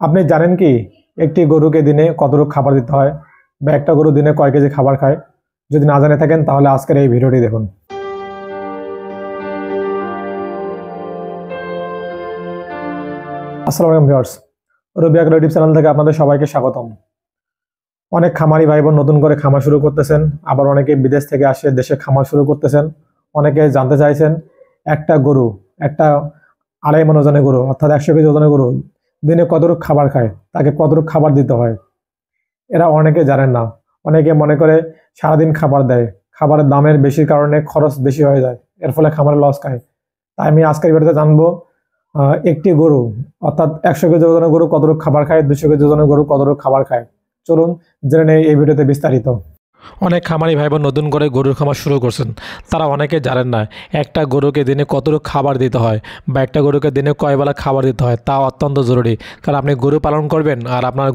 আপনি জানেন কি একটি গরুকে দিনে কতটুকু খাবার দিতে হয় বা একটা গরু দিনে কয় কেজি খাবার খায়? যদি না জেনে থাকেন তাহলে আজকের এই ভিডিওটি দেখুন। আসসালামু আলাইকুম ভিউয়ার্স, রবি আগ্রো ইউটিউব চ্যানেল থেকে আপনাদের সবাইকে স্বাগতম। অনেক খামারি ভাই বোন নতুন করে খামার শুরু করতেছেন, আবার অনেকে বিদেশ থেকে আসে দেশে খামার শুরু করতেছেন। অনেকে জানতে চাইছেন একটা গরু, একটা 2.5 মণ ওজনের গরু অর্থাৎ 100 কেজি ওজনের গরু দিনে কতটুকু খাবার খায়, তাকে কতটুকু খাবার দিতে হয়। এরা অনেকে জানেন না। অনেকে মনে করে সারাদিন খাবার দেয়, খাবারের দামের বেশির কারণে খরচ বেশি হয়ে যায়, এর ফলে খামারে লস খায়। তাই আমি আজকের ভিডিওতে জানবো একটি গরু অর্থাৎ 100 কেজি ওজনের গরু কতটুকু খাবার খায়, 200 কেজি ওজনের গরু কতটুকু খাবার খায়। চলুন জেনে নেই এই ভিডিওতে বিস্তারিত। অনেক খামারি ভাই বোন নতুন করে গরুর খামার শুরু করছেন, তারা অনেকে জানেন না একটা গরুকে দিনে কতটুকু খাবার দিতে হয় বা একটা গরুকে দিনে কয় বেলা খাবার দিতে হয়, তা অত্যন্ত জরুরি। কারণ আপনি গরু পালন করবেন আর আপনার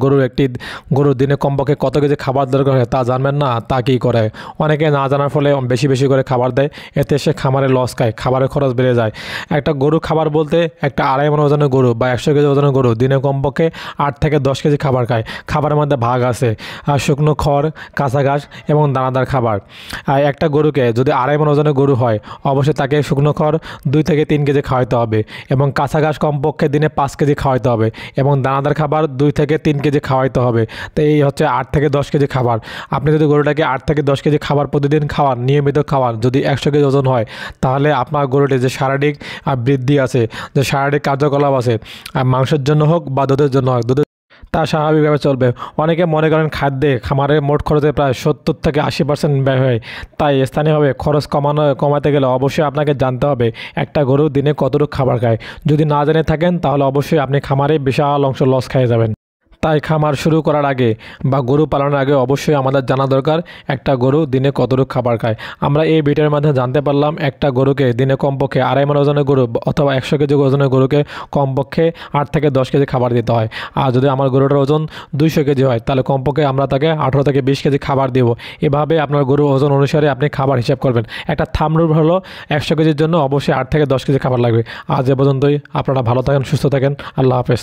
গরুর দিনে কমপক্ষে কত কেজি খাবার দরকার হয় তা জানবেন না, তা কী করে। অনেকে না জানার ফলে বেশি বেশি করে খাবার দেয়, এতে সে খামারে লস খায়, খাবারের খরচ বেড়ে যায়। একটা গরু খাবার বলতে একটা 2.5 মণ ওজনের গরু বা 100 কেজি ওজনের গরু দিনে কমপক্ষে 8 থেকে 10 কেজি খাবার খায়। খাবারের মধ্যে ভাগ আছে শুকনো খড়, কাঁচা ঘাস এবং দানাদার খাবার। একটা গরুকে যদি 2.5 মণ ওজনের গরু হয়, অবশ্যই তাকে শুকনো খড় 2 থেকে 3 কেজি খাওয়াতে হবে এবং কাঁচা ঘাস কমপক্ষে দিনে 5 কেজি খাওয়াতে হবে এবং দানাদার খাবার 2 থেকে 3 কেজি খাওয়াইতে হবে। তো এই হচ্ছে 8 থেকে 10 কেজি খাবার। আপনি যদি গরুটাকে 8 থেকে 10 কেজি খাবার প্রতিদিন খাওয়ান, নিয়মিত খাওয়ান, যদি 100 কেজি ওজন হয়, তাহলে আপনার গরুটির যে শারীরিক বৃদ্ধি আছে, যে শারীরিক কার্যকলাপ আছে, মাংসের জন্য হোক বা দুধের জন্য হোক, তা স্বাভাবিকভাবে চলবে। অনেকে মনে করেন খাদ্যে খামারের মোট খরচে প্রায় 70 থেকে 80% ব্যয় হয়। তাই স্থানীয়ভাবে খরচ কমাতে গেলে অবশ্যই আপনাকে জানতে হবে একটা গরু দিনে কতটুকু খাবার খায়। যদি না জেনে থাকেন তাহলে অবশ্যই আপনি খামারে বিশাল অংশ লস খেয়ে যাবেন। তাই খামার শুরু করার আগে বা গরু পালনের আগে অবশ্যই আমাদের জানা দরকার একটা গরু দিনে কতটুকু খাবার খায়। আমরা এই ভিডিওর মাধ্যমে জানতে পারলাম একটা গরুকে দিনে কমপক্ষে 2.5 মণ ওজনের গরু অথবা 100 কেজি ওজনের গরুকে কমপক্ষে 8 থেকে 10 কেজি খাবার দিতে হয়। আর যদি আমার গরুটার ওজন 200 কেজি হয়, তাহলে কমপক্ষে আমরা তাকে 18 থেকে 20 কেজি খাবার দেবো। এভাবে আপনার গরুর ওজন অনুসারে আপনি খাবার হিসাব করবেন। একটা থাম্ব রুল হলো 100 কেজির জন্য অবশ্যই 8 থেকে 10 কেজি খাবার লাগবে। আজ এ পর্যন্তই। আপনারা ভালো থাকেন, সুস্থ থাকেন। আল্লাহ হাফেজ।